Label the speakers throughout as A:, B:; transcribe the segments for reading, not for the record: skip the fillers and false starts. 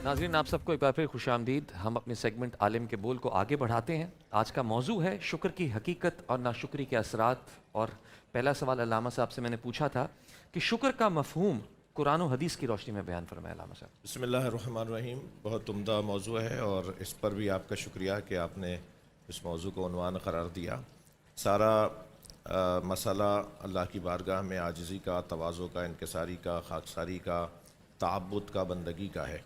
A: नाज़रीन, आप सबको एक बार फिर खुश आमदीद। हम अपने सेगमेंट आलिम के बोल को आगे बढ़ाते हैं। आज का मौजू है शुक्र की हकीकत और नाशुक्री के असरात। और पहला सवाल अल्लामा साहब से मैंने पूछा था कि शुक्र का मफहूम कुरान और हदीस की रोशनी में बयान फरमाया अल्लामा साहब।
B: बिस्मिल्लाहिर्रहमानिर्रहीम। बहुत उम्दा मौजू है और इस पर भी आपका शुक्रिया कि आपने इस मौजू को उन्वान करार दिया। सारा मसला अल्लाह की बारगाह में आजिज़ी का, तवाज़ु का, इनकिसारी का, खाकसारी का, ताअब्बुद का, बंदगी का है।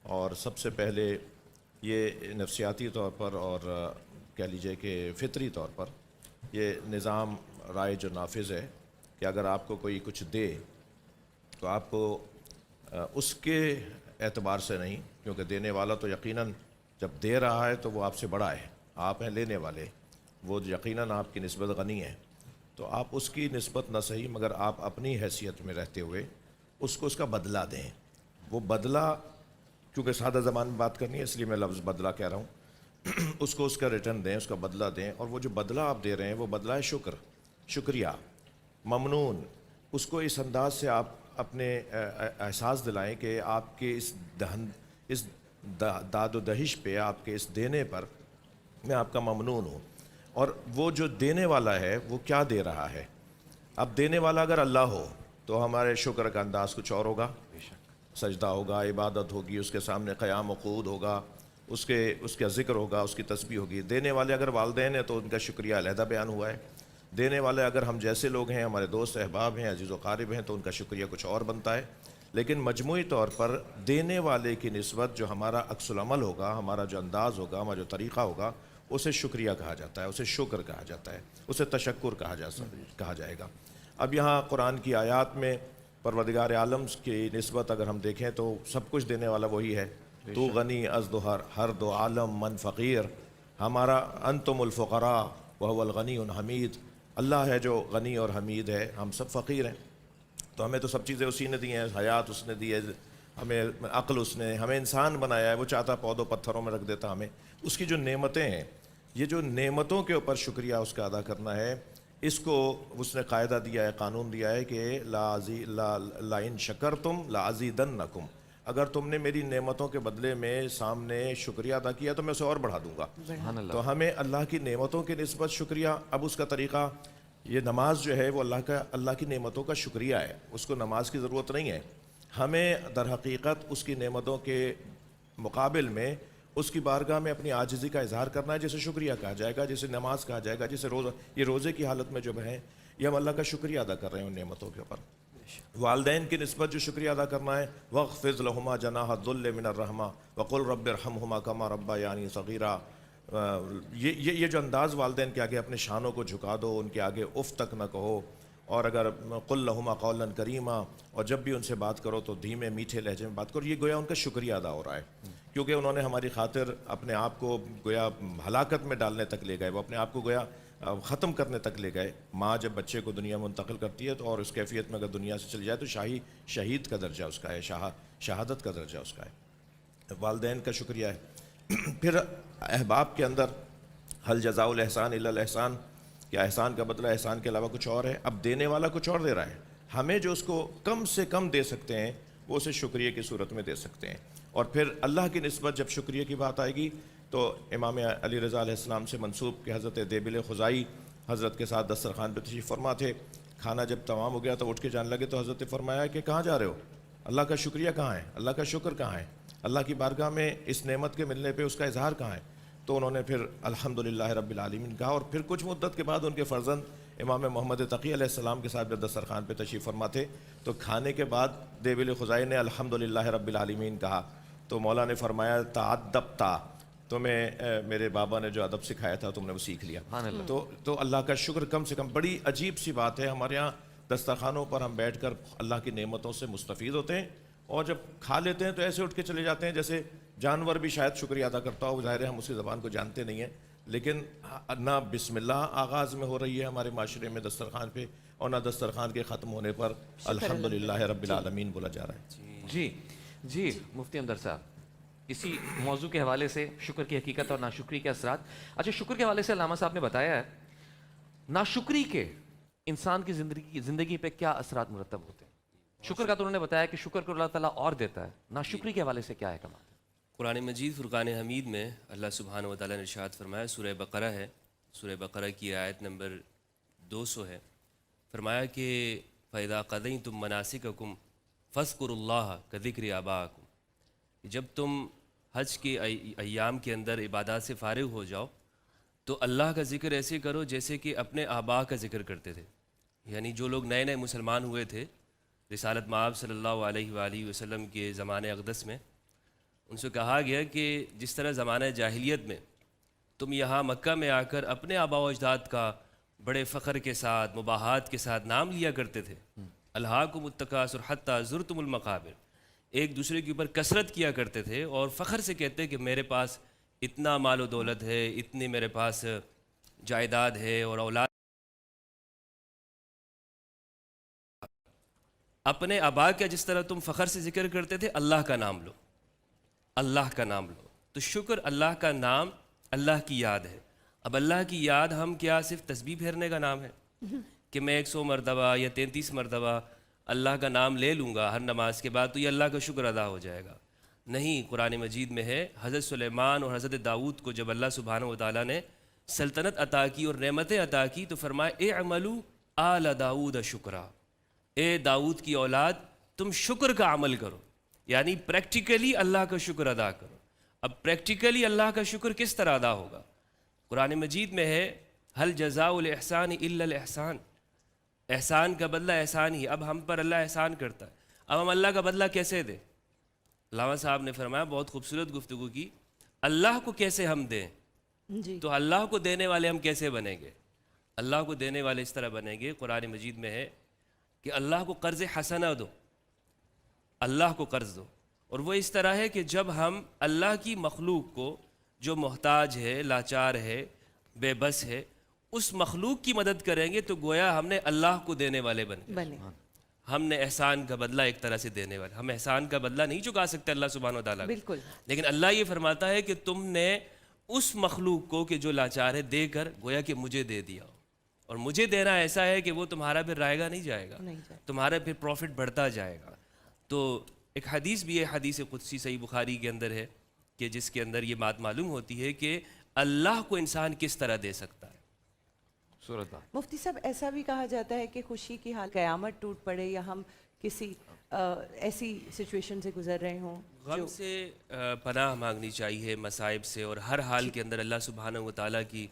B: और सबसे पहले ये नफसियाती तौर पर और कह लीजिए कि फ़ितरी तौर पर ये निज़ाम राय जो नाफिज़ है कि अगर आपको कोई कुछ दे तो आपको उसके एतबार से नहीं, क्योंकि देने वाला तो यकीनन जब दे रहा है तो वो आपसे बड़ा है, आप हैं लेने वाले, वो यकीनन आपकी निस्बत गनी है, तो आप उसकी निस्बत न सही मगर आप अपनी हैसियत में रहते हुए उसको उसका बदला दें। वो बदला, क्योंकि सादा ज़बान में बात करनी है इसलिए मैं लफ्ज़ बदला कह रहा हूँ उसको उसका रिटर्न दें, उसका बदला दें। और वो जो बदला आप दे रहे हैं वो बदला है शुक्र, शुक्रिया, ममनून। उसको इस अंदाज से आप अपने एहसास दिलाएं कि आपके इस दाद व दहिश पे, आपके इस देने पर मैं आपका ममनून हूँ। और वो जो देने वाला है वो क्या दे रहा है। अब देने वाला अगर अल्लाह हो तो हमारे शुक्र का अंदाज़ कुछ और होगा, सजदा होगा, इबादत होगी, उसके सामने क़याम वक़ूद होगा, उसका ज़िक्र होगा, उसकी तस्बीह होगी। देने वाले अगर वालिदैन हैं तो उनका शुक्रिया अलहदा बयान हुआ है। देने वाले अगर हम जैसे लोग हैं, हमारे दोस्त अहबाब हैं, अजीज़ व क़ारिब हैं, तो उनका शुक्रिया कुछ और बनता है। लेकिन मजमूई तौर पर देने वाले की निस्बत जो हमारा अक्सुल अमल होगा, हमारा जो अंदाज़ होगा, हमारा जो तरीक़ा होगा, उसे शुक्रिया कहा जाता है, उसे शुक्र कहा जाता है, उसे तशक्कुर कहा जाएगा। अब यहाँ कुरान की आयात में परवरदिगार आलम की निस्बत अगर हम देखें तो सब कुछ देने वाला वही है। तू गनी अज़दुहर हर दो आलम मन फ़कीर, हमारा अंतुमुल फ़ुक़रा वहुवल गनीउल हमीद। अल्लाह है जो गनी और हमीद है, हम सब फ़कीर हैं। तो हमें तो सब चीज़ें उसी ने दी हैं, हयात उसने दी है, हमें अक्ल उसने, हमें इंसान बनाया है। वो चाहता पौधों पत्थरों में रख देता हमें। उसकी जो नेमतें हैं, ये जो नेमतों के ऊपर शुक्रिया उसका अदा करना है, इसको उसने कायदा दिया है, कानून दिया है कि ला इन शकरतुम ला अज़ीदन्नकुम। अगर तुमने मेरी नेमतों के बदले में सामने शुक्रिया अदा किया तो मैं उसे और बढ़ा दूंगा। तो हमें अल्लाह की नेमतों की निस्बत शुक्रिया। अब उसका तरीक़ा, ये नमाज जो है वो अल्लाह की नेमतों का शुक्रिया है, उसको नमाज की ज़रूरत नहीं है। हमें दर हकीकत उसकी नेमतों के मुकाबिल में उसकी बारगाह में अपनी आजिज़ी का इजहार करना है, जिसे शुक्रिया कहा जाएगा, जिसे नमाज कहा जाएगा, जिसे ये रोज़े की हालत में जब हैं ये हम अल्लाह का शुक्रिया अदा कर रहे हैं उन नेमतों के ऊपर। वालदैन की निस्बत जो शुक्रिया अदा करना है, वक़्फ़िज़ लहुमा जनाह ज़ुल्ल मिनर रहमा वक़ुल रब्बिरहमहुमा कमा रब्बयानी सग़ीरा। ये जो अंदाज़ वालदैन के आगे अपने शानों को झुका दो, उनके आगे उफ़ तक न कहो। और अगर क़ुल लहुमा क़ौलन करीमा, और जब भी उनसे बात करो तो धीमे मीठे लहजे में बात करो। ये गोया उनका शुक्रिया अदा हो रहा है, क्योंकि उन्होंने हमारी खातिर अपने आप को गोया हलाकत में डालने तक ले गए, वो अपने आप को गोया ख़त्म करने तक ले गए। माँ जब बच्चे को दुनिया में मुंतकिल करती है तो और उस कैफियत में अगर दुनिया से चली जाए तो शहीद का दर्जा उसका है, शहादत का दर्जा उसका है। वालिदैन का शुक्रिया है। फिर अहबाब के अंदर हल जज़ाउल एहसान इल्लल एहसान, क्या एहसान का बदला एहसान के अलावा कुछ और है। अब देने वाला कुछ और दे रहा है, हमें जो उसको कम से कम दे सकते हैं वो उसे शुक्रिया की सूरत में दे सकते हैं। और फिर अल्लाह की निस्बत जब शुक्रिया की बात आएगी तो इमाम अली रज़ा अलैहिस्सलाम से मंसूब कि हज़रत देबिल ख़ुज़ाई हज़रत के साथ दस्तरखान पर तशरीफ़ फरमा थे। खाना जब तमाम हो गया तो उठ के जाने लगे तो हज़रत फरमाया कि कहाँ जा रहे हो, अल्लाह का शुक्रिया कहाँ है, अल्लाह का शुक्र कहाँ है, अल्लाह की बारगाह में इस नेमत के मिलने पर उसका इजहार कहाँ है। तो उन्होंने फिर अल्हम्दुलिल्लाह रब्बिल आलमीन कहा। और फिर कुछ मुद्दत के बाद उनके फ़र्जंद इमाम मोहम्मद तक़ी अलैहिस्सलाम के साथ जब दस्तरखान पे तशरीफ़ फरमा थे तो खाने के बाद देबिल ख़ुज़ाई ने अल्हम्दुलिल्लाह रब्बिल आलमीन कहा। तो मौला ने फरमाया ताअद्दबता, तुम्हें मेरे बाबा ने जो अदब सिखाया था तुमने वो सीख लिया। तो अल्लाह का शुक्र कम से कम, बड़ी अजीब सी बात है। हमारे यहाँ दस्तरखानों पर हम बैठ कर अल्लाह की नेमतों से मुस्तफ़ीद होते हैं और जब खा लेते हैं तो ऐसे उठ के चले जाते हैं जैसे जानवर भी शायद शुक्रिया अदा करता हो। ज़ाहिर है हम उसकी ज़बान को जानते नहीं हैं, लेकिन ना बिस्मिल्लाह आगाज़ में हो रही है हमारे माशरे में दस्तरखान पे, और ना दस्तरखान के ख़त्म होने पर अल्हम्दुलिल्लाह रब्बिल आलमीन बोला जा रहा है।
A: जी मुफ्ती हमदर्द साहब, इसी मौजू के हवाले से शुक्र की हकीकत और नाशुक्री के असरात। अच्छा, शुक्र के हवाले से अल्लामा साहब ने बताया है, नाशुक्री के इंसान की ज़िंदगी पे क्या असरात मुरतब होते हैं। शुक्र का तो उन्होंने बताया कि शुक्र को अल्लाह ताला और देता है, नाशुक्री के हवाले से क्या है कमाल।
C: قرآن مجید فرقان حمید میں اللہ سبحانہ و تعالیٰ نے ارشاد فرمایا، سورہ بقرہ ہے، سورہ بقرہ کی آیت نمبر 200 ہے، فرمایا کہ فَإِذَا قَضَيْتُم مَنَاسِكَكُمْ فَاذْكُرُوا اللَّهَ كَذِكْرِ آبَائِكُمْ، جب تم حج کے ایام کے اندر عبادات سے فارغ ہو جاؤ تو اللہ کا ذکر ایسے کرو جیسے کہ اپنے آبا کا ذکر کرتے تھے. یعنی جو لوگ نئے نئے مسلمان ہوئے تھے رسالت مآب صلی اللہ علیہ وآلہ وسلم کے زمانے اقدس میں، ان سے کہا گیا کہ جس طرح زمانہ جاہلیت میں تم یہاں مکہ میں آ کر اپنے آباء و اجداد کا بڑے فخر کے ساتھ مباحات کے ساتھ نام لیا کرتے تھے، الہاکم التکاثر حتی زرتم المقابر، ایک دوسرے کے اوپر کثرت کیا کرتے تھے اور فخر سے کہتے کہ میرے پاس اتنا مال و دولت ہے، اتنی میرے پاس جائیداد ہے اور اولاد. اپنے آبا کا جس طرح تم فخر سے ذکر کرتے تھے، اللہ کا نام لو، اللہ کا نام لو. تو شکر اللہ کا نام، اللہ کی یاد ہے. اب اللہ کی یاد ہم کیا صرف تسبیح پھیرنے کا نام ہے کہ میں 100 مرتبہ یا 33 مرتبہ اللہ کا نام لے لوں گا ہر نماز کے بعد تو یہ اللہ کا شکر ادا ہو جائے گا؟ نہیں، قرآن مجید میں ہے حضرت سلیمان اور حضرت داؤد کو جب اللہ سبحانہ و تعالیٰ نے سلطنت عطا کی اور نعمتیں عطا کی تو فرمایا اعملوا آل داؤد شکرا، اے داؤد کی اولاد تم شکر کا عمل کرو، یعنی پریکٹیکلی اللہ کا شکر ادا کرو. اب پریکٹیکلی اللہ کا شکر کس طرح ادا ہوگا؟ قرآن مجید میں ہے هل جزاء الاحسان الا الاحسان، احسان کا بدلہ احسان ہی. اب ہم پر اللہ احسان کرتا ہے، اب ہم اللہ کا بدلہ کیسے دیں؟ علامہ صاحب نے فرمایا، بہت خوبصورت گفتگو کی، اللہ کو کیسے ہم دیں؟
D: جی
C: تو اللہ کو دینے والے ہم کیسے بنیں گے؟ اللہ کو دینے والے اس طرح بنیں گے، قرآن مجید میں ہے کہ اللہ کو قرض حسنہ دو، اللہ کو قرض دو. اور وہ اس طرح ہے کہ جب ہم اللہ کی مخلوق کو جو محتاج ہے، لاچار ہے، بے بس ہے، اس مخلوق کی مدد کریں گے تو گویا ہم نے اللہ کو دینے والے بن گئے. ہم نے احسان کا بدلہ ایک طرح سے دینے والے. ہم احسان کا بدلہ نہیں چکا سکتے اللہ سبحانہ و تعالیٰ کو،
D: بالکل،
C: لیکن اللہ یہ فرماتا ہے کہ تم نے اس مخلوق کو کہ جو لاچار ہے دے کر گویا کہ مجھے دے دیا. اور مجھے دینا ایسا ہے کہ وہ تمہارا پھر رائے گا نہیں جائے گا، تمہارا پھر پروفٹ بڑھتا جائے گا. تو ایک حدیث بھی ہے، حدیث قدسی صحیح بخاری کے اندر ہے کہ جس کے اندر یہ بات معلوم ہوتی ہے کہ اللہ کو انسان کس طرح دے سکتا ہے.
D: مفتی صاحب ایسا بھی کہا جاتا ہے کہ خوشی کی حال قیامت ٹوٹ پڑے یا ہم کسی ایسی سچویشن سے گزر رہے ہوں،
C: غم سے پناہ مانگنی چاہیے، مصائب سے، اور ہر حال کے اندر اللہ سبحانہ و تعالیٰ کی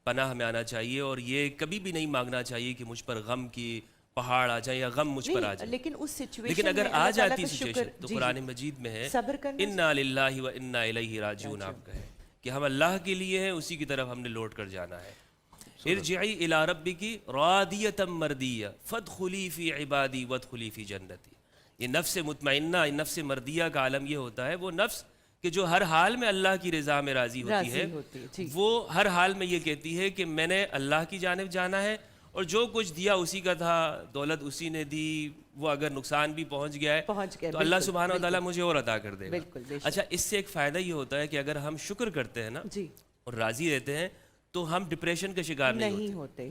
C: پناہ میں آنا چاہیے. اور یہ کبھی بھی نہیں مانگنا چاہیے کہ مجھ پر غم کی پہاڑ آ جائے یا غم مجھ پر آ جائے.
D: لیکن اس سچویشن
C: لیکن اگر
D: میں
C: آ
D: اللہ تعالیٰ
C: جاتی
D: کا
C: سچویشن
D: شکر،
C: تو
D: جی
C: قرآن مجید میں ہے
D: صبر کرنا
C: انا للہ و انا الیہ راجعون، آپ کا ہے کہ ہم اللہ کے لیے ہیں، اسی کی طرف ہم نے لوٹ کر جانا ہے. ارجعی الی ربکی راضیۃ مردیہ فادخلی فی عبادی وادخلی فی جنتی. یہ نفس مطمئنہ، نفس مردیہ کا عالم یہ ہوتا ہے، وہ نفس کہ جو ہر حال میں اللہ کی رضا میں راضی ہوتی ہے، وہ ہر حال میں یہ کہتی ہے کہ میں نے اللہ کی جانب جانا ہے اور جو کچھ دیا اسی کا تھا، دولت اسی نے دی، وہ اگر نقصان بھی پہنچ گیا ہے تو اللہ سبحانہ و تعالیٰ مجھے اور عطا کر دے گا. اچھا، اس سے ایک فائدہ یہ ہوتا ہے کہ اگر ہم شکر کرتے ہیں نا اور راضی رہتے ہیں تو ہم ڈپریشن کا شکار نہیں ہوتے.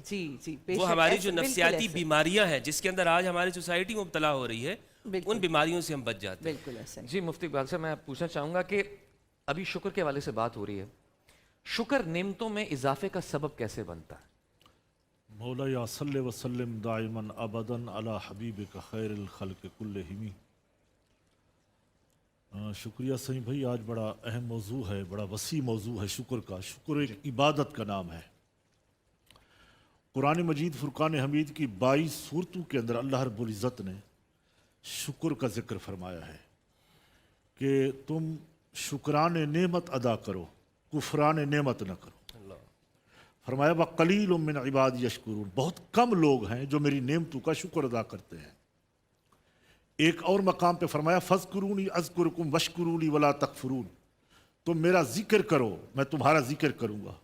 C: وہ ہماری جو نفسیاتی بیماریاں ہیں جس کے اندر آج ہماری سوسائٹی مبتلا ہو رہی ہے، ان بیماریوں سے ہم بچ جاتے ہیں.
A: جی مفتی اقبال صاحب، میں پوچھنا چاہوں گا کہ ابھی شکر کے حوالے سے بات ہو رہی ہے، شکر نعمتوں میں اضافے کا سبب کیسے بنتا ہے؟
E: مولا یا صلی وسلم دائما ابدا علی حبیبک خیر الخلق کلہم. شکریہ سعید بھائی، آج بڑا اہم موضوع ہے، بڑا وسیع موضوع ہے شکر کا. شکر ایک عبادت کا نام ہے. قرآن مجید فرقان حمید کی 22 صورتوں کے اندر اللہ رب العزت نے شکر کا ذکر فرمایا ہے کہ تم شکران نعمت ادا کرو، کفران نعمت نہ کرو. فرمایا وَقَلِيلٌ مِّنْ عِبَادِيَ يَشْكُرُونَ، بہت کم لوگ ہیں جو میری نعمتوں کا شکر ادا کرتے ہیں. ایک اور مقام پہ فرمایا فَاذْكُرُونِي أَذْكُرْكُمْ وَاشْكُرُوا لِي وَلَا تَكْفُرُونَ، تم میرا ذکر کرو میں تمہارا ذکر کروں گا،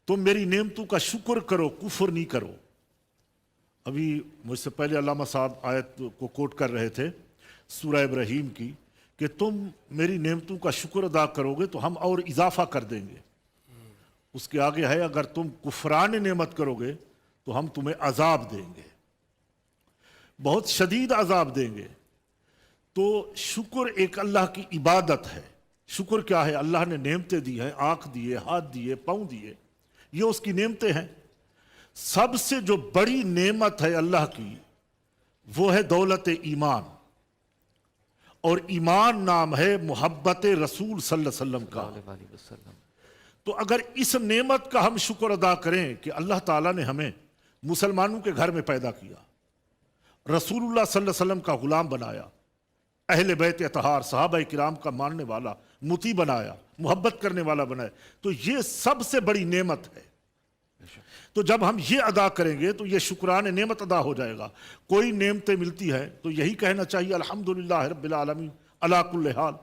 E: تم میری نعمتوں کا شکر کرو، کفر نہیں کرو. ابھی مجھ سے پہلے علامہ صاحب آیت کو کوٹ کر رہے تھے سورہ ابراہیم کی کہ تم میری نعمتوں کا شکر ادا کرو گے تو ہم اور اضافہ کر دیں گے. اس کے آگے ہے اگر تم کفران نعمت کرو گے تو ہم تمہیں عذاب دیں گے، بہت شدید عذاب دیں گے. تو شکر ایک اللہ کی عبادت ہے. शुक्र क्या है? अल्लाह ने नेमतें दी हैं, आंख दिए, हाथ दिए, पाँव दिए, ये उसकी नेमतें हैं। सबसे जो बड़ी नेमत है अल्लाह की वो है दौलत ईमान, और ईमान नाम है मोहब्बत रसूल सल्लल्लाहु अलैहि वसल्लम का।
A: अलैहि वसल्लम।
E: तो अगर इस नेमत का हम शुक्र अदा करें कि अल्लाह ताला ने हमें मुसलमानों के घर में पैदा किया, रसूलुल्लाह सल्लल्लाहु अलैहि वसल्लम का गुलाम बनाया, अहले बैत अतहार सहाबा किराम का मानने वाला मुती बनाया, मोहब्बत करने वाला बनाया, तो ये सबसे बड़ी नेमत है। तो जब हम ये अदा करेंगे तो ये शुक्रान नेमत अदा हो जाएगा। कोई नेमतें मिलती है तो यही कहना चाहिए अल्हम्दुलिल्लाह रब्बिल आलमीन अला कुल्li हाल,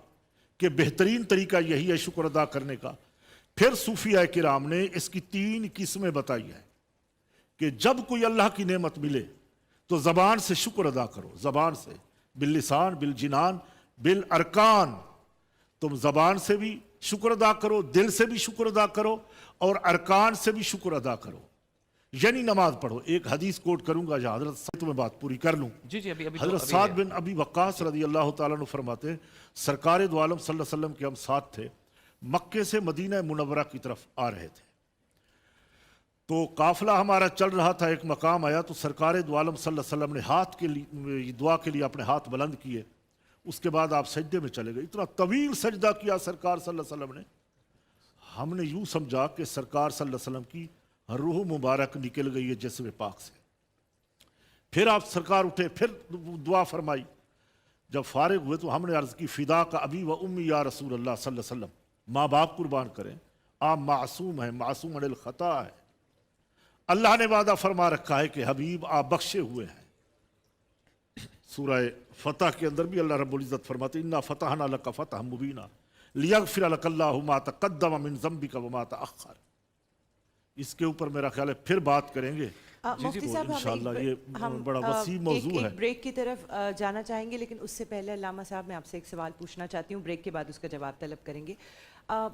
E: कि बेहतरीन तरीका यही है शुक्र अदा करने का। फिर सूफिया किराम ने इसकी 3 किस्में बताई है कि जब कोई अल्लाह की नेमत मिले तो ज़बान से शुक्र अदा करो, ज़बान से, बिल लिसान, बिल जिनान, बिल अरकान। तुम ज़बान से भी शुक्र अदा करो, दिल से भी शुक्र अदा करो, और अरकान से भी शुक्र अदा करो, यानी नमाज पढ़ो। एक हदीस कोट करूंगा जहाँ हजरत साद में बात पूरी कर लूँ।
A: जी जी, अभी
E: हजरत साद बिन अबी वक्कास रदी अल्लाह ताला अन्हु फरमाते हैं, सरकार दो आलम सल्लल्लाहु अलैहि वसल्लम के हम साथ थे, मक्के से मदीना मुनव्वरा की तरफ आ रहे थे। तो काफिला हमारा चल रहा था, एक मकाम आया तो सरकार दो आलम सल्लल्लाहु अलैहि वसल्लम ने हाथ के लिए दुआ के लिए अपने हाथ बुलंद किए। उसके बाद आप सजदे में चले गए। इतना तवील सजदा किया सरकार सल्लल्लाहु अलैहि वसल्लम ने, हमने यूं समझा कि सरकार सल्लल्लाहु अलैहि वसल्लम की रूह मुबारक निकल गई है जिस्म पाक से। फिर आप सरकार उठे, फिर दुआ फरमाई। जब फारिग हुए तो हमने अर्ज की, फिदा का अबी व उम्मी या रसूल अल्लाह सल्लल्लाहु अलैहि वसल्लम, माँ बाप कुर्बान करें, आप मासूम हैं, मासूम अनिल खता है। अल्लाह ने वादा फरमा रखा है कि हबीब आप बख्शे हुए हैं। सूरह फतह के अंदर भी अल्लाह रब्बुल इज्जत फरमाते, इन्ना फतहना लका फतहम मुबीना लियगफिर लकल्लाहु मा तक़द्दम मिन ज़म्बिका व मा तअख़्ख़र। इसके ऊपर मेरा ख्याल है फिर बात करेंगे
D: मुफ्ती साहब,
E: इंशाअल्लाह। ये बड़ा वसी मौजू है।
D: एक ब्रेक की तरफ जाना चाहेंगे, लेकिन उससे पहले अल्लामा साहब मैं आपसे एक सवाल पूछना चाहती हूँ। ब्रेक के बाद उसका जवाब तलब करेंगे।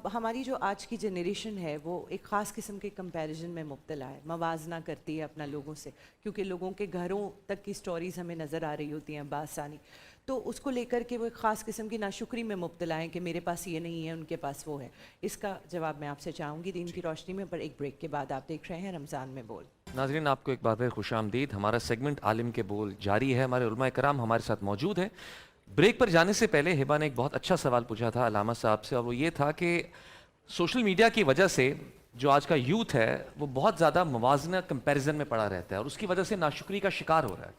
D: हमारी जो आज की जनरेशन है वो एक ख़ास किस्म के कंपैरिजन में मुब्तला है, मवाजना करती है अपना लोगों से, क्योंकि लोगों के घरों तक की स्टोरीज़ हमें नज़र आ रही होती हैं बासानी। तो उसको लेकर के वो एक ख़ास किस्म की नाशुक्री में मुब्तला है कि मेरे पास ये नहीं है, उनके पास वो है। इसका जवाब मैं आपसे चाहूँगी दीन की रोशनी में, पर एक ब्रेक के बाद। आप देख रहे हैं रमज़ान में बोल।
A: नाज़रीन, आपको एक बार फिर खुशामदीद। हमारा सेगमेंट आलिम के बोल जारी है। हमारे उलमा कराम हमारे साथ मौजूद हैं। ब्रेक पर जाने से पहले हिबा ने एक बहुत अच्छा सवाल पूछा था अल्लामा साहब से, और वो ये था कि सोशल मीडिया की वजह से जो आज का यूथ है वो बहुत ज़्यादा मवाजना कंपैरिजन में पड़ा रहता है और उसकी वजह से नाशुक्री का शिकार हो रहा है।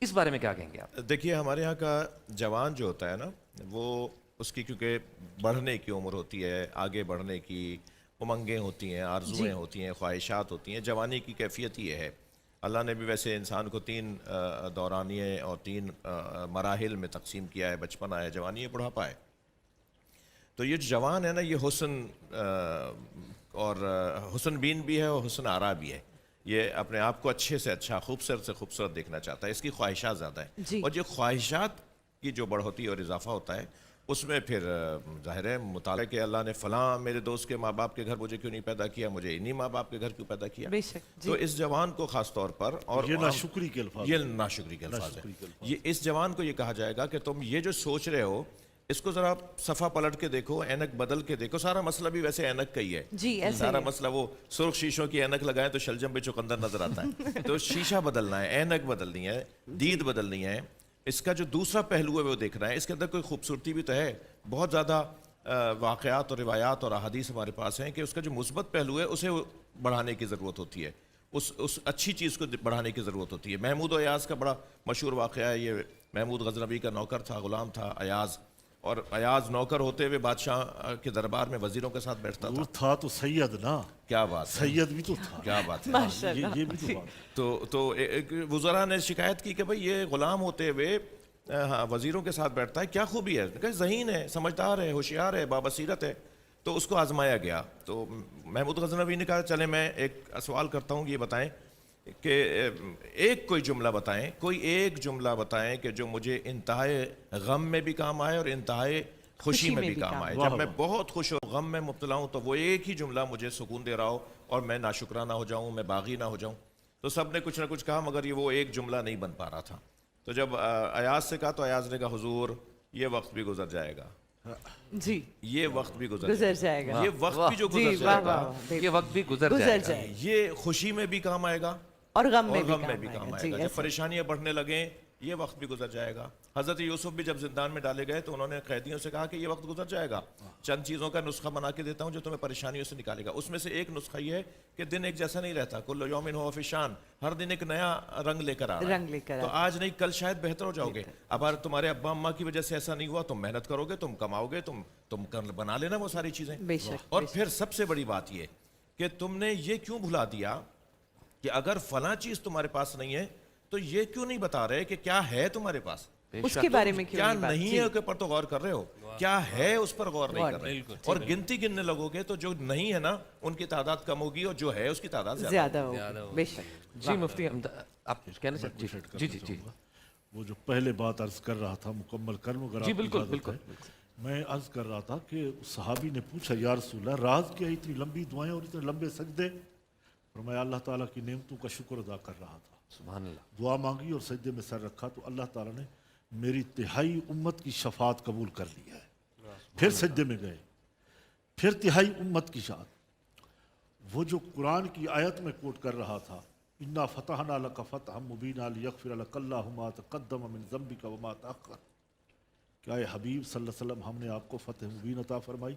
A: इस बारे में क्या कहेंगे आप?
B: देखिए, हमारे यहाँ का जवान जो होता है ना, वो उसकी क्योंकि बढ़ने की उम्र होती है, आगे बढ़ने की उमंगें होती हैं, आरजुएँ होती हैं, ख्वाहिशात होती हैं। जवानी की कैफियत ये है। अल्लाह ने भी वैसे इंसान को 3 दौरानिए और 3 मराहिल में तकसीम किया है, बचपना है, जवानी है, बुढ़ापा है। तो ये जो जवान है ना, ये और हुस्न बीन भी है और हुस्न आरा भी है। ये अपने आप को अच्छे से अच्छा, खूबसूरत से खूबसूरत देखना चाहता है। इसकी ख्वाहिशात ज़्यादा है, और जो ख्वाहिशात की जो बढ़ोतरी और इजाफा होता है उसमें फिर ज़ाहिर है मुताला कि अल्लाह ने फ़लाँ मेरे दोस्त के माँ बाप के घर मुझे क्यों नहीं पैदा किया, मुझे इन्हीं माँ बाप के घर क्यों पैदा किया। तो इस जवान को ख़ास तौर पर, और
E: ये नाशुक्री के अल्फाज,
B: ये नाशुक्री के अल्फाज है। ये इस जवान को ये कहा जाएगा कि तुम ये जो सोच रहे हो इसको ज़रा सफ़ा पलट के देखो, ऐनक बदल के देखो। सारा मसला भी वैसे ऐनक का ही है
D: जी,
B: सारा मसला। वो सुर्ख शीशों की ऐनक लगाएं तो शलजम पे चुकंदर नजर आता है। तो शीशा बदलना है, ऐनक बदलनी है, दीद बदलनी है। इसका जो दूसरा पहलू है वो देखना है। इसके अंदर कोई खूबसूरती भी तो है। बहुत ज़्यादा वाक़यात और रिवायात और अहादीस हमारे पास हैं कि उसका जो मुस्बत पहलू है उसे बढ़ाने की ज़रूरत होती है, उस अच्छी चीज़ को बढ़ाने की ज़रूरत होती है। महमूद और अयाज़ का बड़ा मशहूर वाक़या है ये। महमूद गज़नवी का नौकर था, ग़ुलाम था अयाज़, और अयाज़ नौकर होते हुए बादशाह के दरबार में वज़ीरों के साथ बैठता था।
E: तो सैयद ना,
B: क्या बात है,
E: सैयद भी तो था।
B: क्या बात है,
E: ये भी तो बात।
B: तो वज़रा ने शिकायत की कि भाई ये ग़ुलाम होते हुए हाँ वज़ीरों के साथ बैठता है, क्या खूबी है? कहा ज़हीन है, समझदार है, होशियार है, बाबसीरत है। तो उसको आजमाया गया। तो महमूद गज़नवी ने कहा चले मैं एक सवाल करता हूँ, ये बताएं कि एक कोई जुमला बताएं, कोई एक जुमला बताएं कि जो मुझे इंतहाए गम में भी काम आए और इंतहाए खुशी में भी काम आए। जब मैं बहुत खुश हो, गम में मुब्तला हूँ, तो वो एक ही जुमला मुझे सुकून दे रहा हो और मैं नाशुक्राना हो जाऊँ, मैं बागी ना हो जाऊँ। तो सब ने कुछ ना कुछ कहा, मगर ये वो एक जुमला नहीं बन पा रहा था। तो जब अयाज से कहा तो अयाज ने कहा हुजूर ये वक्त भी गुजर जाएगा,
D: جی
B: یہ وقت بھی
D: گزر جائے گا.
B: یہ وقت بھی جو
D: جی
B: گزر
D: واہ
B: جائے گا
D: واہ
A: یہ وقت بھی گزر
D: گزر
A: جائے گا.
D: جائے
B: یہ خوشی میں بھی کام آئے گا
D: اور غم میں
B: اور غم میں بھی
D: بھی
B: کام
D: کام
B: آئے
D: آئے
B: گا.
D: گا.
B: جب پریشانیاں بڑھنے لگیں یہ وقت بھی گزر جائے گا. حضرت یوسف بھی جب زندان میں ڈالے گئے تو انہوں نے قیدیوں سے کہا کہ یہ وقت گزر جائے گا, چند چیزوں کا نسخہ بنا کے دیتا ہوں جو تمہیں پریشانیوں سے نکالے گا. اس میں سے ایک نسخہ یہ ہے کہ دن ایک جیسا نہیں رہتا, کل یوم ہو فی شان, ہر دن ایک نیا رنگ لے کر آ رہا
D: رنگ لے کر
B: ہے. تو آج نہیں کل شاید بہتر ہو جاؤ گے. اب اگر تمہارے ابا اماں کی وجہ سے ایسا نہیں ہوا, تم محنت کرو گے, تم کماؤ گے, تم بنا لینا وہ ساری چیزیں.
D: بے شک.
B: اور پھر سب سے بڑی بات یہ کہ تم نے یہ کیوں بھلا دیا کہ اگر فلاں چیز تمہارے پاس نہیں ہے تو یہ کیوں نہیں بتا رہے کہ کیا ہے تمہارے پاس,
D: اس کے بارے میں کیوں
B: کیا
D: نہیں بات؟
B: نہیں ہے کے پر تو غور کر رہے ہو, کیا ہے اس پر غور نہیں کر رہے. اور گنتی گننے لگو گے تو جو نہیں ہے نا ان کی تعداد کم ہوگی اور جو ہے اس کی تعداد
D: زیادہ ہوگی. بے شک.
A: جی مفتی آپ کہنا چاہتے ہیں؟ جی جی جی
E: وہ جو پہلے بات عرض کر رہا تھا مکمل کروں اگر
A: جی
E: آپ کی
A: بالکل
E: اجازت
A: بالکل.
E: ہے. میں عرض کر رہا تھا کہ صحابی نے پوچھا یا رسول اللہ راز کیا ہے اتنی لمبی دعائیں اور اتنے لمبے سجدے؟ فرمایا اللہ تعالیٰ کی نعمتوں کا شکر ادا کر رہا تھا.
A: سبحان اللہ.
E: دعا مانگی اور سجدے میں سر رکھا تو اللہ تعالیٰ نے میری تہائی امت کی شفاعت قبول کر لیا ہے. پھر سجدے میں گئے, پھر تہائی امت کی شفاعت. وہ جو قرآن کی آیت میں کوٹ کر رہا تھا انا فتحنا لک فتحا مبینا لیغفر لک اللہ ما تقدم من ذنبک وما تأخر. کیا اے حبیب صلی اللہ علیہ وسلم ہم نے آپ کو فتح مبین عطا فرمائی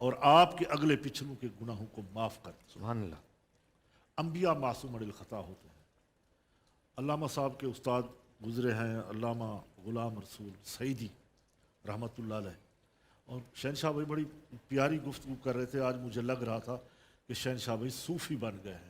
E: اور آپ کے اگلے پچھلوں کے گناہوں کو معاف کر دیا.
A: سبحان اللہ.
E: انبیاء معصوم عن الخطا ہوتے ہیں. علامہ صاحب کے استاد گزرے ہیں علامہ غلام رسول سعیدی رحمۃ اللہ علیہ, اور شہنشاہ بھائی بڑی پیاری گفتگو کر رہے تھے. آج مجھے لگ رہا تھا کہ شہنشاہ بھائی صوفی بن گئے ہیں.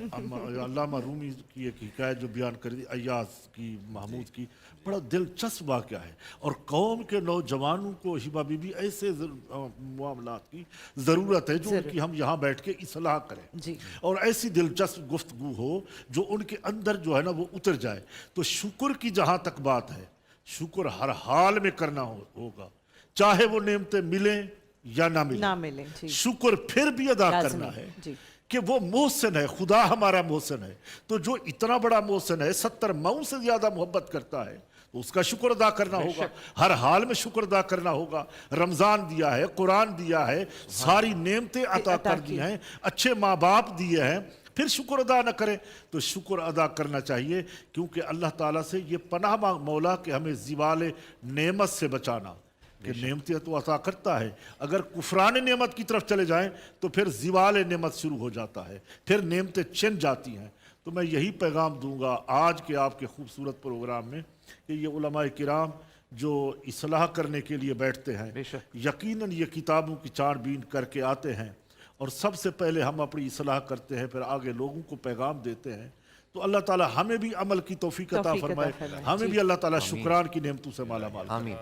E: علامہ رومی کی ایک حکایت جو بیان کر دی ایاز کی محمود کی, بڑا دلچسپ واقعہ ہے. اور قوم کے نوجوانوں کو ہبہ بی بی ایسے معاملات کی ضرورت ہے جو ان کی ہم یہاں بیٹھ کے اصلاح کریں
D: جی.
E: اور ایسی دلچسپ گفتگو ہو جو ان کے اندر جو ہے نا وہ اتر جائے. تو شکر کی جہاں تک بات ہے, شکر ہر حال میں کرنا ہوگا, چاہے وہ نعمتیں ملیں یا نہ
D: نہ
E: ملیں.
D: ملیں. جی
E: شکر پھر بھی ادا
D: لازمی.
E: کرنا ہے
D: جی
E: کہ وہ محسن ہے, خدا ہمارا محسن ہے. تو جو اتنا بڑا محسن ہے 70 مئو سے زیادہ محبت کرتا ہے تو اس کا شکر ادا کرنا ہوگا. ہر حال میں شکر ادا کرنا ہوگا. رمضان دیا ہے, قرآن دیا ہے, ساری نعمتیں عطا کر دی ہیں, اچھے ماں باپ دیے ہیں, پھر شکر ادا نہ کریں تو شکر ادا کرنا چاہیے. کیونکہ اللہ تعالیٰ سے یہ پناہ مانگ مولا کہ ہمیں زوال نعمت سے بچانا, کہ نعمتیں تو عطا کرتا ہے, اگر کفران نعمت کی طرف چلے جائیں تو پھر زوال نعمت شروع ہو جاتا ہے, پھر نعمتیں چھن جاتی ہیں. تو میں یہی پیغام دوں گا آج کے آپ کے خوبصورت پروگرام میں کہ یہ علماء کرام جو اصلاح کرنے کے لیے بیٹھتے ہیں یقیناً یہ کتابوں کی چھان بین کر کے آتے ہیں اور سب سے پہلے ہم اپنی اصلاح کرتے ہیں, پھر آگے لوگوں کو پیغام دیتے ہیں. تو اللہ تعالیٰ ہمیں بھی عمل کی توفیق عطا فرمائے, ہمیں بھی اللہ تعالیٰ شکران کی نعمتوں سے مالا مال کرے.
A: آمین.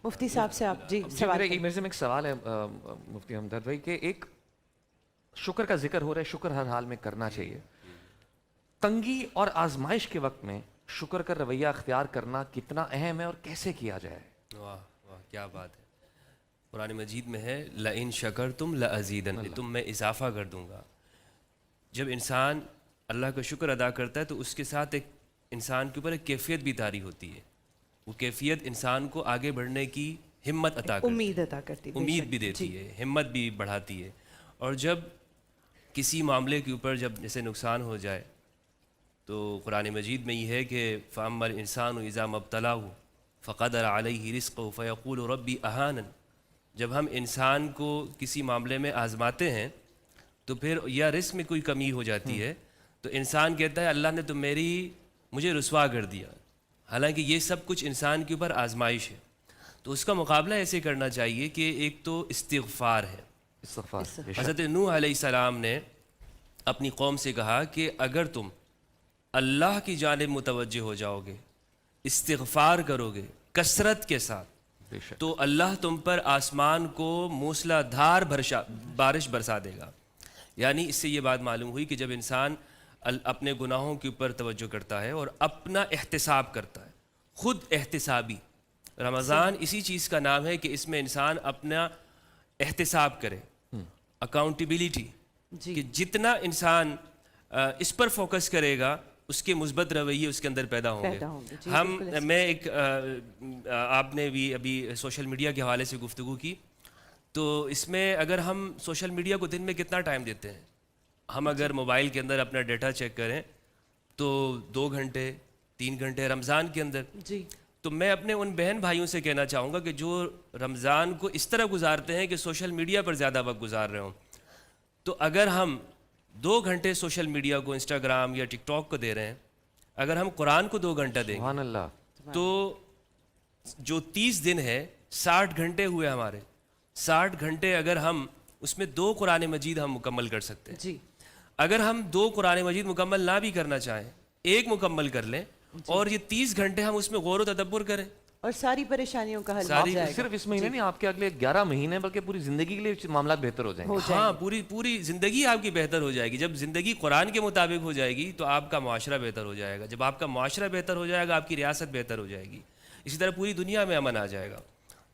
D: مفتی صاحب سے آپ جی
A: جی
D: سوال
A: میرے سے ایک سوال ہے مفتی ہمدرد بھائی کہ ایک شکر کا ذکر ہو رہا ہے, شکر ہر حال میں کرنا چاہیے. تنگی اور آزمائش کے وقت میں شکر کا رویہ اختیار کرنا کتنا اہم ہے اور کیسے کیا جائے؟
C: واہ واہ کیا بات ہے. قرآن مجید میں ہے لئن شکرتم لازیدنکم, تم میں اضافہ کر دوں گا. جب انسان اللہ کا شکر ادا کرتا ہے تو اس کے ساتھ ایک انسان کے اوپر ایک کیفیت بھی طاری ہوتی ہے. وہ کیفیت انسان کو آگے بڑھنے کی ہمت عطا کرتی ہے,
D: امید عطا کرتی ہے,
C: امید بھی دیتی ہے, ہمت بھی بڑھاتی ہے. اور جب کسی معاملے کے اوپر جب جیسے نقصان ہو جائے تو قرآن مجید میں یہ ہے کہ فَأَمَّا الْإِنسَانُ إِذَا مَا ابْتَلَاهُ فَقَدَرَ عَلَيْهِ رِزْقَهُ فَيَقُولُ رَبِّي أَهَانَنِ. جب ہم انسان کو کسی معاملے میں آزماتے ہیں تو پھر یا رزق میں کوئی کمی ہو جاتی ہے تو انسان کہتا ہے اللہ نے تو مجھے رسوا کر دیا. حالانکہ یہ سب کچھ انسان کے اوپر آزمائش ہے. تو اس کا مقابلہ ایسے کرنا چاہیے کہ ایک تو استغفار ہے.
A: استغفار.
C: حضرت نوح علیہ السلام نے اپنی قوم سے کہا کہ اگر تم اللہ کی جانب متوجہ ہو جاؤ گے, استغفار کرو گے کثرت کے ساتھ, تو اللہ تم پر آسمان کو موسلا دھار بارش برسا دے گا. یعنی اس سے یہ بات معلوم ہوئی کہ جب انسان اپنے گناہوں کے اوپر توجہ کرتا ہے اور اپنا احتساب کرتا ہے, خود احتسابی, رمضان اسی چیز کا نام ہے کہ اس میں انسان اپنا احتساب کرے, اکاؤنٹیبلٹی, کہ جتنا انسان اس پر فوکس کرے گا اس کے مثبت رویے اس کے اندر پیدا ہوں
D: پیدا ہوں گے، جی،
C: گے. ہم
D: بالکل ایسا۔
C: میں ایک آپ نے بھی ابھی سوشل میڈیا کے حوالے سے گفتگو کی، تو اس میں اگر ہم سوشل میڈیا کو دن میں کتنا ٹائم دیتے ہیں، ہم اگر موبائل کے اندر اپنا ڈیٹا چیک کریں تو 2 گھنٹے 3 گھنٹے رمضان کے اندر.
D: جی
C: تو میں اپنے ان بہن بھائیوں سے کہنا چاہوں گا کہ جو رمضان کو اس طرح گزارتے ہیں کہ سوشل میڈیا پر زیادہ وقت گزار رہے ہوں، تو اگر ہم 2 گھنٹے سوشل میڈیا کو انسٹاگرام یا ٹک ٹاک کو دے رہے ہیں، اگر ہم قرآن کو 2 گھنٹہ دیں گے
A: سبحان اللہ.
C: تو جو 30 دن ہے 60 گھنٹے ہوئے ہمارے. 60 گھنٹے اگر ہم اس میں 2 قرآن مجید ہم مکمل کر سکتے ہیں.
D: جی
C: اگر ہم 2 قرآن مجید مکمل نہ بھی کرنا چاہیں، 1 مکمل کر لیں اور یہ 30 گھنٹے ہم اس میں غور و تدبر کریں.
D: اور ساری پریشانیوں کا حل ہو
C: ساری-
D: جائے گا.
A: صرف اس مہینے نہیں، آپ کے اگلے 11 مہینے بلکہ پوری زندگی کے لیے معاملات بہتر ہو جائیں گے.
C: ہاں، پوری زندگی آپ کی بہتر ہو جائے گی. جب زندگی قرآن کے مطابق ہو جائے گی تو آپ کا معاشرہ بہتر ہو جائے گا. جب آپ کا معاشرہ بہتر ہو جائے گا آپ کی ریاست بہتر ہو جائے گی. اسی طرح پوری دنیا میں امن آ جائے گا.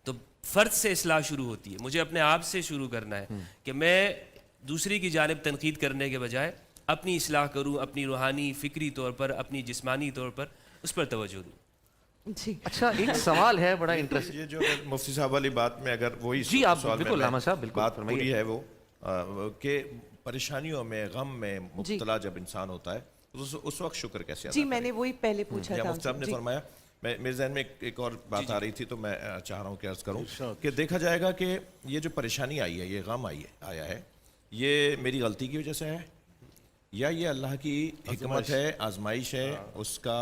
C: تو فرد سے اصلاح شروع ہوتی ہے. مجھے اپنے آپ سے شروع کرنا ہے کہ میں دوسری کی جانب تنقید کرنے کے بجائے اپنی اصلاح کروں، اپنی روحانی فکری طور پر، اپنی جسمانی طور پر اس پر توجہ دوں.
D: جی
A: اچھا، ایک سوال ہے بڑا انٹرسٹنگ.
B: یہ جو مفتی صاحب والی بات میں اگر وہی
A: جی، آپ
B: سوال میں
A: بالکل علامہ صاحب، بالکل
B: بات
A: فرمائیے.
B: پوری ہے وہ کہ پریشانیوں میں غم میں مبتلا جب انسان ہوتا ہے تو اس وقت شکر کیسے ادا
D: جی میں نے وہی پہلے پوچھا
B: یا
D: تھا.
B: مفتی صاحب نے فرمایا. میرے ذہن میں ایک اور بات آ رہی تھی تو میں چاہ رہا ہوں کہ عرض کروں کہ دیکھا جائے گا کہ یہ جو پریشانی آئی ہے، یہ غم آیا ہے، یہ میری غلطی کی وجہ سے ہے یا یہ اللہ کی حکمت ہے، آزمائش ہے، اس کا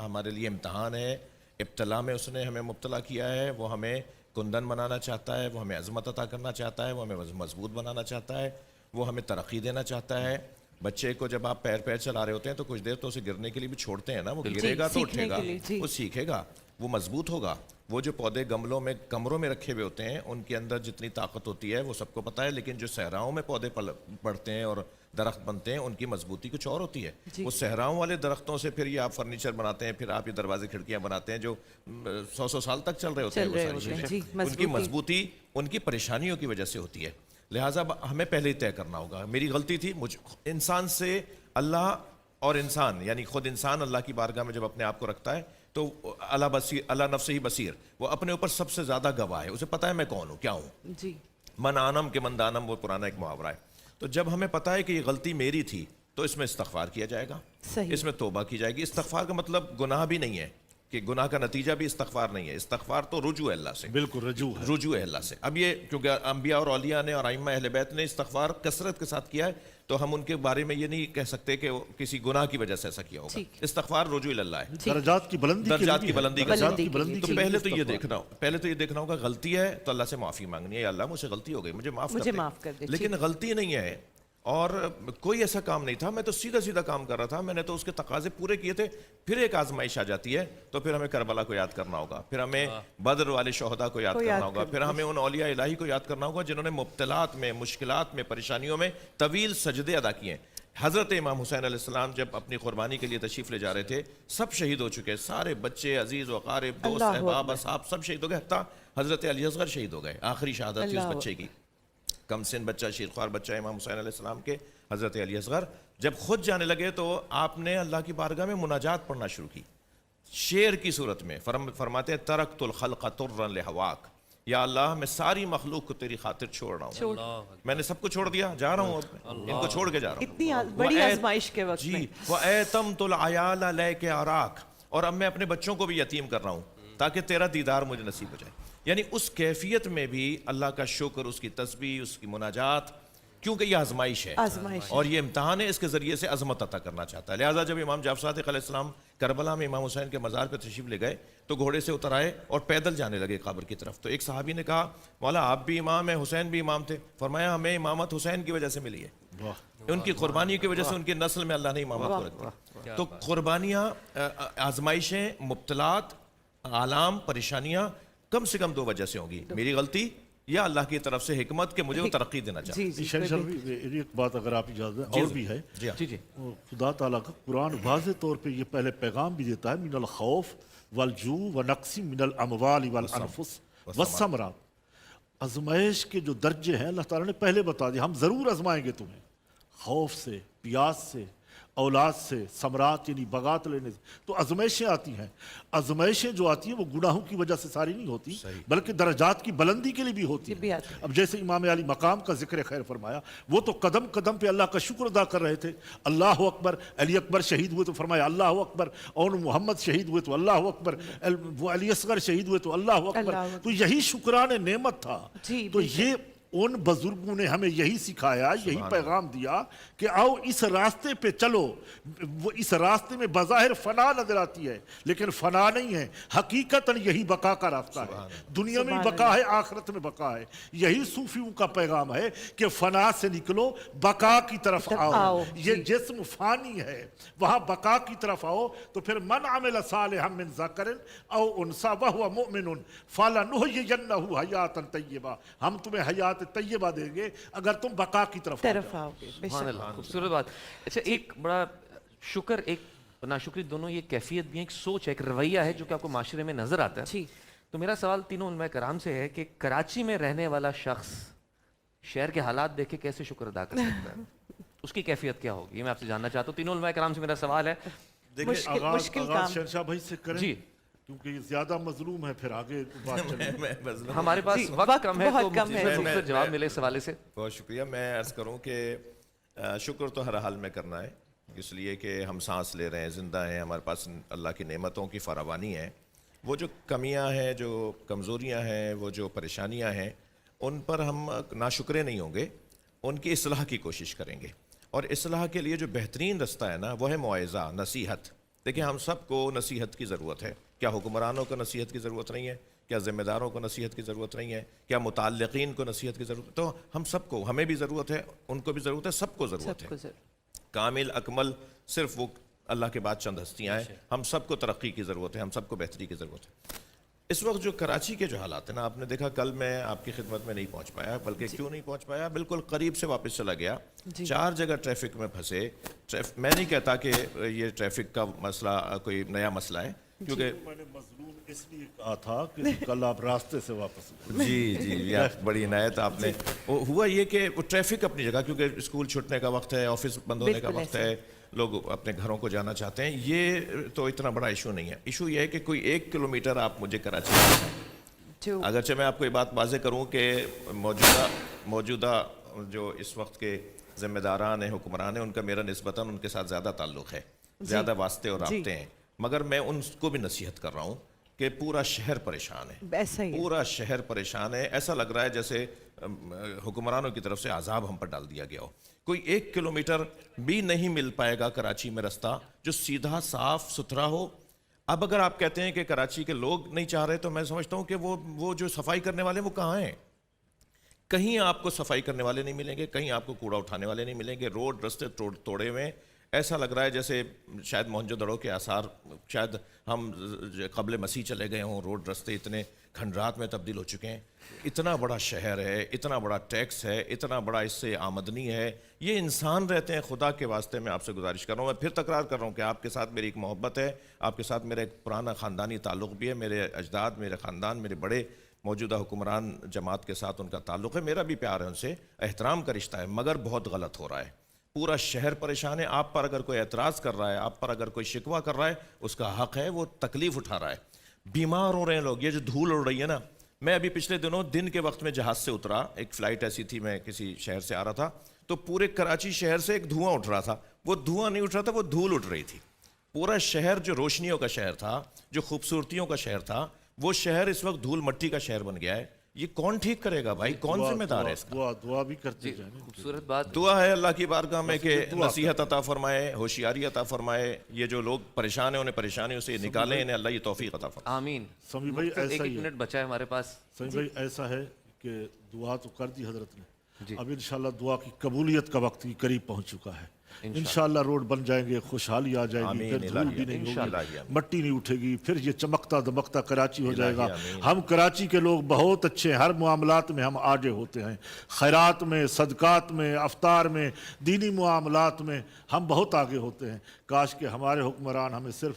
B: ہمارے لیے امتحان ہے. ابتلا میں اس نے ہمیں مبتلا کیا ہے، وہ ہمیں کندن بنانا چاہتا ہے، وہ ہمیں عظمت عطا کرنا چاہتا ہے، وہ ہمیں مضبوط بنانا چاہتا ہے، وہ ہمیں ترقی دینا چاہتا ہے. بچے کو جب آپ پیر چلا رہے ہوتے ہیں تو کچھ دیر تو اسے گرنے کے لیے بھی چھوڑتے ہیں نا، وہ گرے گا تو
D: سیکھنے
B: اٹھے گا،
D: کے لیے، جی.
B: وہ سیکھے گا، وہ مضبوط ہوگا. وہ جو پودے گملوں میں کمروں میں رکھے ہوئے ہوتے ہیں ان کے اندر جتنی طاقت ہوتی ہے وہ سب کو پتہ ہے، لیکن جو صحراؤں میں پودے بڑھتے ہیں اور درخت بنتے ہیں ان کی مضبوطی کچھ اور ہوتی ہے. وہ صحراؤں والے درختوں سے پھر یہ آپ فرنیچر بناتے ہیں، پھر آپ یہ دروازے کھڑکیاں بناتے ہیں جو 100 سال تک چل رہے ہوتے ہیں. وہ ساری چیزیں ان کی مضبوطی ان کی پریشانیوں کی وجہ سے ہوتی ہے. لہٰذا ہمیں پہلے ہی طے کرنا ہوگا. میری غلطی تھی، انسان سے اللہ اور انسان یعنی خود انسان اللہ کی بارگاہ میں جب اپنے آپ کو رکھتا ہے تو اللہ نفس ہی بصیر، وہ اپنے اوپر سب سے زیادہ گواہ ہے، اسے پتہ ہے میں کون ہوں، کیا ہوں.
D: جی
B: من آنم کے من دانم، وہ پرانا ایک محاورہ ہے. تو جب ہمیں پتہ ہے کہ یہ غلطی میری تھی تو اس میں استغفار کیا جائے گا،
D: صحیح.
B: اس میں توبہ کی جائے گی. استغفار کا مطلب گناہ بھی نہیں ہے کہ گناہ کا نتیجہ بھی استغفار نہیں ہے. استغفار تو رجوع ہے اللہ سے،
E: بالکل رجوع ہے.
B: رجوع ہے اللہ سے. اب یہ کیونکہ انبیاء اور اولیاء نے اور ائمہ اہل بیت نے استغفار کثرت کے ساتھ کیا ہے تو ہم ان کے بارے میں یہ نہیں کہہ سکتے کہ وہ کسی گناہ کی وجہ سے ایسا کیا ہوگا. استغفار رجوع اللہ ہے،
E: درجات کی بلندی
B: درجات کی بلندی کے
E: درجات
B: لیے.
E: کی بلندی
B: تو
E: کے
B: پہلے
E: لیے
B: تو یہ
E: استغفار.
B: دیکھنا ہوگا غلطی ہے تو اللہ سے معافی مانگنی ہے، یا اللہ مجھ سے غلطی ہو گئی، مجھے معاف
D: کر دے.
B: لیکن غلطی نہیں ہے اور کوئی ایسا کام نہیں تھا، میں تو سیدھا کام کر رہا تھا، میں نے تو اس کے تقاضے پورے کیے تھے. پھر ایک آزمائش آ جاتی ہے تو پھر ہمیں کربلا کو یاد کرنا ہوگا، پھر ہمیں بدر والے شہداء کو یاد کرنا ہوگا، پھر ہمیں ان اولیاء الہی کو یاد کرنا ہوگا جنہوں نے مبتلات میں، مشکلات میں، پریشانیوں میں طویل سجدے ادا کیے ہیں. حضرت امام حسین علیہ السلام جب اپنی قربانی کے لیے تشریف لے جا رہے تھے سب شہید ہو چکے، سارے بچے، عزیز و اقارب، دوست، احباب، اصحاب سب شہید ہو گئے، حتیٰ حضرت علی اصغر شہید ہو گئے. آخری شہادت تھی اس بچے کی، کم سن بچہ، شیرخوار بچہ امام حسین علیہ السلام کے، حضرت علی اصغر. جب خود جانے لگے تو آپ نے اللہ کی بارگاہ میں مناجات پڑھنا شروع کی شعر کی صورت میں. فرماتے ہیں ترکت الخلق طرا لہواک، یا اللہ میں ساری مخلوق کو تیری خاطر چھوڑ رہا ہوں، میں نے سب کو چھوڑ دیا، جا رہا ہوں اب ان کو چھوڑ کے جا رہا ہوں.
D: اتنی بڑی آزمائش کے وقت میں.
B: جی وَأَيْتَمْتُ الْعَيَالَ لَيْكَ أَرَاكَ، اور اب میں اپنے بچوں کو بھی یتیم کر رہا ہوں تاکہ تیرا دیدار مجھے نصیب ہو جائے. یعنی اس کیفیت میں بھی اللہ کا شکر، اس کی تسبیح، اس کی مناجات، کیونکہ یہ آزمائش ہے اور یہ امتحان ہے، اس کے ذریعے سے عظمت عطا کرنا چاہتا ہے. لہٰذا جب امام جعفر صادق علیہ السلام کربلا میں امام حسین کے مزار پہ تشریف لے گئے تو گھوڑے سے اتر آئے اور پیدل جانے لگے قبر کی طرف. تو ایک صحابی نے کہا مولا آپ بھی امام ہیں، حسین بھی امام تھے. فرمایا ہمیں امامت حسین کی وجہ سے ملی ہے، ان کی قربانی کی وجہ سے ان کی نسل میں اللہ نے امامت کو رکھ. تو قربانیاں، آزمائشیں، مبتلات، آلام، پریشانیاں کم سے کم 2 وجہ سے ہوں گی، میری غلطی یا اللہ کی طرف سے حکمت کہ مجھے وہ ترقی دینا چاہتا ہے.
E: جی ایک بات اگر آپ اجازت دیں اور بھی ہے.
A: جی
E: خدا تعالیٰ کا قرآن واضح طور پہ یہ پہلے پیغام بھی دیتا ہے من الخوف والجوع ونقص من الاموال والانفس والثمرات. آزمائش کے جو درجے ہیں اللہ تعالیٰ نے پہلے بتا دیا، ہم ضرور آزمائیں گے تمہیں خوف سے، پیاس سے औलाद से, समरात यानी बगात लेने से, तो आजमाइशें आती हैं। आजमाइशें जो आती हैं वो गुनाहों की वजह से सारी नहीं होती, बल्कि दर्जात की बुलंदी के लिए भी होती
D: भी
E: हैं।
D: आती है।
E: अब जैसे इमाम अली मकाम का जिक्र खैर फरमाया, वो तो कदम कदम पे अल्लाह का शुक्र अदा कर रहे थे। अल्लाह अकबर, अली अकबर शहीद हुए तो फरमाया अल्लाह अकबर, और मोहम्मद शहीद हुए तो अल्लाह अकबर, वो अली असगर शहीद हुए तो अल्लाह
D: अल्लाह
E: अकबर।
D: अकबर।
E: तो यही शुक्रान नेमत था।
D: जी,
E: तो ये उन बुजुर्गों ने हमें यही सिखाया, यही पैगाम दिया कि आओ इस रास्ते पे चलो। वो इस रास्ते में बज़ाहिर फना नजर आती है, लेकिन फना नहीं है, हकीकतन यही बका का रास्ता है। दुनिया में भी बका है, आखिरत में बका है। यही सूफियों का पैगाम है कि फना से निकलो, बका की तरफ आओ। ये जिस्म फानी है, वहां बका की तरफ आओ। तो फिर मन अमिल सालिहम मिन ज़करिन औ उनसा वहुव मुमिनुन फलनुहयियन्नहु हयातन तय्यबा, हम तुम्हें हयात तय्यबा देंगे अगर तुम बका की तरफ
D: आओगे।
A: सुभान अल्लाह, खूबसूरत बात। अच्छा, एक बड़ा शुक्र, एक नाशुक्री, दोनों ये कैफियत भी है, एक सोच है, एक रवैया है जो कि आपको माशरे में नजर आता है।
D: जी।
A: तो मेरा सवाल तीनों उलमाए कराम से है कि कराची में रहने वाला शख्स शहर के हालात देख के कैसे शुक्र अदा कर सकता है? उसकी कैफियत क्या होगी, ये मैं आपसे जानना चाहता हूँ। तीनों उलमाए कराम से मेरा सवाल है।
D: मुश्किल काम।
E: शहंशाह भाई से करें
A: जी,
E: क्योंकि ये ज्यादा मजलूम है, फिर आगे बात चलेगी।
A: हमारे पास
D: जी,
A: वक्त कम है, तो
D: बहुत कम है।
A: मुख्तसर जवाब मिले इस हवाले से।
B: बहुत शुक्रिया। मैं अर्ज़ करूं कि शुक्र तो हर हाल में करना है, इसलिए कि हम सांस ले रहे हैं, ज़िंदा हैं, हमारे पास अल्लाह की नेमतों की फरावानी है। वो जो कमियां हैं, जो कमज़ोरियां हैं, वो जो परेशानियां हैं, उन पर हम नाशुक्रे नहीं होंगे, उनकी इस्लाह की कोशिश करेंगे। और इस्लाह के लिए जो बेहतरीन रास्ता है ना, वो है मुआइज़ा, नसीहत। देखिए, हम सबको नसीहत की ज़रूरत है। क्या हुक्मरानों को नसीहत की ज़रूरत नहीं है? क्या ज़िम्मेदारों को नसीहत की ज़रूरत नहीं है? क्या मुताल्लिक़ीन को नसीहत की ज़रूरत है? तो हम सबको, हमें भी ज़रूरत है, उनको भी ज़रूरत है, सबको ज़रूरत है। कामिल अकमल सिर्फ वो अल्लाह के बाद चंद हस्तियाँ हैं। हम सबको तरक्की की ज़रूरत है, हम सबको बेहतरी की ज़रूरत है। इस वक्त जो कराची के जो हालात हैं ना, आपने देखा, कल मैं आपकी खिदमत में नहीं पहुंच पाया, बल्कि क्यों नहीं पहुंच पाया, बिल्कुल करीब से वापस चला गया। 4 जगह ट्रैफिक में फंसे। मैं नहीं कहता कि ये ट्रैफिक का मसला कोई नया मसला है, क्योंकि
E: मैंने मजलूम इसलिए कहा था कि कल आप रास्ते से वापस
B: जी आप बड़ी इनायत आपने। हुआ ये कि वो ट्रैफिक अपनी जगह, क्योंकि स्कूल छूटने का वक्त है, ऑफिस बंद होने का वक्त है, लोग अपने घरों को जाना चाहते हैं। ये तो इतना बड़ा इशू नहीं है। इशू ये है कि कोई 1 किलोमीटर आप मुझे कराची में, अगरचे मैं आपको ये बात वाज़ेह करूँ कि मौजूदा जो इस वक्त के ज़िम्मेदारान हैं, हुक्मरान हैं, उनका मेरा निस्बतन उनके साथ ज़्यादा ताल्लुक़ है, ज़्यादा वास्ते और राब्ते हैं। मगर मैं उनको भी नसीहत कर रहा हूँ कि पूरा शहर परेशान है,
D: ऐसा ही है।
B: पूरा शहर परेशान है। ऐसा लग रहा है जैसे हुक्मरानों की तरफ से अजाब हम पर डाल दिया गया हो। कोई 1 किलोमीटर भी नहीं मिल पाएगा कराची में रास्ता जो सीधा साफ सुथरा हो। अब अगर आप कहते हैं कि कराची के लोग नहीं चाह रहे, तो मैं समझता हूँ कि वो जो सफाई करने वाले वो कहाँ हैं? कहीं आपको सफाई करने वाले नहीं मिलेंगे, कहीं आपको कूड़ा उठाने वाले नहीं मिलेंगे। रोड रास्ते तोड़े हुए। ऐसा लग रहा है जैसे शायद मोहनजोदड़ो के आसार, शायद हम क़ब्ल मसीह चले गए हों। रोड रास्ते इतने खंडरात में तब्दील हो चुके हैं। इतना बड़ा शहर है, इतना बड़ा टैक्स है, इतना बड़ा इससे आमदनी है। ये इंसान रहते हैं। खुदा के वास्ते मैं आपसे गुजारिश कर रहा हूँ, मैं फिर तकरार कर रहा हूँ कि आपके साथ मेरी एक मोहब्बत है, आपके साथ मेरा एक पुराना ख़ानदानी ताल्लुक़ भी है। मेरे अजदाद, मेरे ख़ानदान, मेरे बड़े मौजूदा हुक्मरान जमात के साथ उनका ताल्लुक़ है, मेरा भी प्यार है, उनसे एहतराम का रिश्ता है। मगर बहुत गलत हो रहा है, पूरा शहर परेशान है। आप पर अगर कोई एतराज़ कर रहा है, आप पर अगर कोई शिकवा कर रहा है, उसका हक़ है, वो तकलीफ़ उठा रहा है। बीमार हो रहे हैं लोग। ये जो धूल उड़ रही है ना, मैं अभी पिछले दिनों दिन के वक्त में जहाज़ से उतरा, एक फ़्लाइट ऐसी थी, मैं किसी शहर से आ रहा था, तो पूरे कराची शहर से एक धुआं उठ रहा था। वो धुआं नहीं उठ रहा था, वो धूल उठ रही थी। पूरा शहर जो रोशनियों का शहर था, जो खूबसूरतियों का शहर था, वो शहर इस वक्त धूल मट्टी का शहर बन गया है। ये कौन ठीक करेगा भाई? कौन जिम्मेदार है इसका?
E: दुआ भी करते जाए।
A: खूबसूरत बात।
B: दुआ है अल्लाह की बारगाह में कि नसीहत अता फरमाए, होशियारी अता फरमाए। ये जो लोग परेशान हैं, उन्हें परेशानियों से निकालें, इन्हें अल्लाह ये तौफीक अता फरमाए।
A: आमीन।
E: समी भाई ऐसा
A: एक
E: ही है।
A: मिनट बचा है हमारे पास।
E: समी भाई ऐसा है कि दुआ तो कर दी हजरत ने, अब इंशाल्लाह दुआ की कबूलियत का वक्त करीब पहुंच चुका है। इंशाल्लाह रोड बन जाएंगे, खुशहाली आ जाएगी, फिर धूल भी नहीं होगी, मट्टी नहीं उठेगी, फिर ये चमकता दमकता कराची हो जाएगा। हम कराची के लोग बहुत अच्छे हैं, हर मामलात में हम आगे होते हैं, खैरात में, सदकात में, अफ्तार में, दीनी मामलात में हम बहुत आगे होते हैं। काश के हमारे हुक्मरान हमें सिर्फ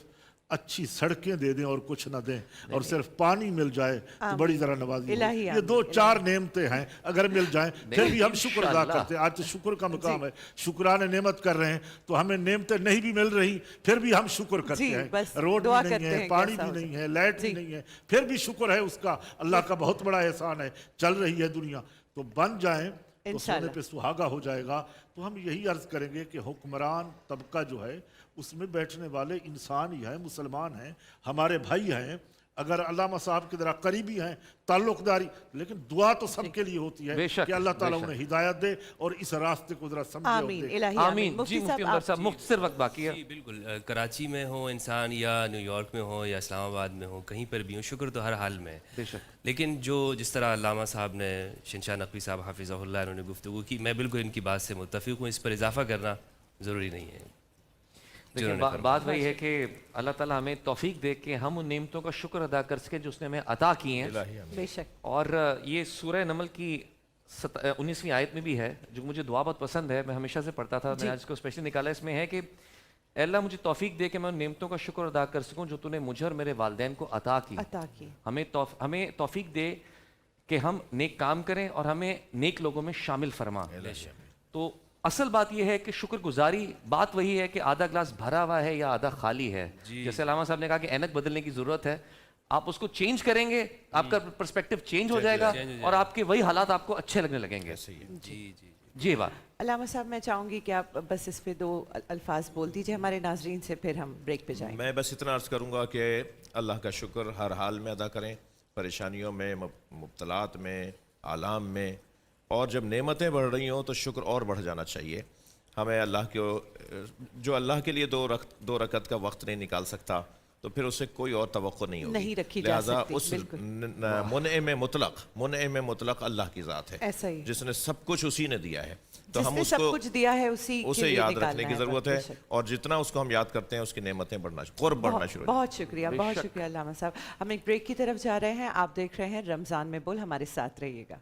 E: अच्छी सड़कें दे दें और कुछ ना दें और सिर्फ पानी मिल जाए तो बड़ी जरा नवाजी
D: इलाही
E: होगी। ये दो चार नेमतें हैं, अगर मिल जाएं फिर भी हम शुक्र अदा
A: इंशाअल्लाह।
E: करते हैं। आज तो शुक्र का मकाम है, शुक्राने नेमत कर रहे हैं, तो हमें नेमतें नहीं भी मिल रही फिर भी हम शुक्र करते
D: जी,
E: हैं।
D: बस
E: रोड
D: दुआ
E: भी नहीं
D: करते
E: है,
D: हैं
E: पानी
D: कैसा
E: भी
D: हो
E: नहीं
D: सके।
E: है, लाइट भी
D: जी।
E: नहीं है, फिर भी शुक्र है उसका। अल्लाह का बहुत बड़ा एहसान है। चल रही है दुनिया, तो बन जाएं तो सोने
D: इंशाअल्लाह।
E: पे सुहागा हो जाएगा। तो हम यही अर्ज करेंगे कि हुक्मरान तबका जो है उसमें बैठने वाले इंसान ही हैं, मुसलमान हैं, हमारे भाई हैं। अगर अल्लामा साहब की तरह करीबी हैं, ताल्लुकदारी, लेकिन दुआ तो सबके लिए होती है
A: बेशक,
E: कि अल्लाह ताला
A: बेशक।
E: उन्हें हिदायत दे और इस रास्ते को जरा समझे और
D: आमीन
E: दे।
D: इलाही
A: आमीन।
D: मुफ्ती
A: जी मुफ्ती उमर
D: आप
A: साहब, मुख्तसर वक्त बाकी है।
C: जी बिल्कुल। कराची में हो इंसान या न्यूयॉर्क में हो या इस्लामाबाद में हो, कहीं पर भी हो, शुक्र तो हर हाल में है।
A: बेशक।
C: लेकिन जो जिस तरह अल्लामा साहब ने, शहनशाह नकवी साहब हाफिज़हुल्लाह, इन्होंने गुफ्तगू की, मैं बिल्कुल इनकी बात से मुत्तफ़िक़ हूँ। इस पर इजाफ़ा करना ज़रूरी नहीं है।
A: देखिए
C: जिन्होंने
A: बात वही है कि अल्लाह ताला हमें तौफीक दे के हम उन नेमतों का शुक्र अदा कर सके जो उसने हमें अता की हैं।
D: बेशक
A: और ये सूरह नमल की 19वीं आयत में भी है, जो मुझे दुआ बहुत पसंद है, मैं हमेशा से पढ़ता था, मैं आज को स्पेशली निकाला। इसमें है कि "ऐ अल्लाह मुझे तौफीक दे कि मैं उन नेमतों का शुक्र अदा कर सकूं जो तूने मुझे और मेरे वालिदैन को अता की।
D: अता की
A: हमें तौफीक दे कि हम नेक काम करें और हमें नेक लोगों में शामिल फरमा। तो असल बात यह है कि शुक्रगुजारी बात वही है कि आधा ग्लास भरा हुआ है या आधा खाली है। जैसे अल्लामा साहब ने कहा कि ऐनक बदलने की ज़रूरत है, आप उसको चेंज करेंगे, आपका पर्सपेक्टिव चेंज हो जाएगा और आपके वही हालात आपको अच्छे लगने लगेंगे। जी बात।
D: अल्लामा साहब, मैं चाहूँगी कि आप बस इस पे 2 अल्फाज बोल दीजिए हमारे नाजरीन से, फिर हम ब्रेक पे जाएंगे।
B: मैं बस इतना अर्ज़ करूँगा कि अल्लाह का शुक्र हर हाल में अदा करें, परेशानियों में, मुब्तलात में, आलाम में, और जब नेमतें बढ़ रही हों तो शुक्र और बढ़ जाना चाहिए। हमें अल्लाह को, जो अल्लाह के लिए दो रकत का वक्त नहीं निकाल सकता तो फिर उससे कोई और तवक्को नहीं होगी।
D: नहीं रखी जा
B: लिहाजा
D: सकती,
B: उस
D: बिल्कुल।
B: मुनए में मुतलक अल्लाह की ज़ात है,
D: ऐसा ही।
B: जिसने सब कुछ उसी ने दिया है। तो हम
D: जिसने सब
B: उसको
D: कुछ दिया है उसी
B: उसे
D: के लिए
B: याद
D: निकालना
B: रखने की
D: है,
B: ज़रूरत है,
D: बेशक।
B: और जितना उसको हम याद करते हैं उसकी नेमतें बढ़ना, क़ुर्ब बढ़ना शुरू हो जाती है।
D: बहुत शुक्रिया, बहुत शुक्रिया अल्लामा साहब। हम एक ब्रेक की तरफ जा रहे हैं। आप देख रहे हैं रमज़ान में बोल, हमारे साथ रहिएगा।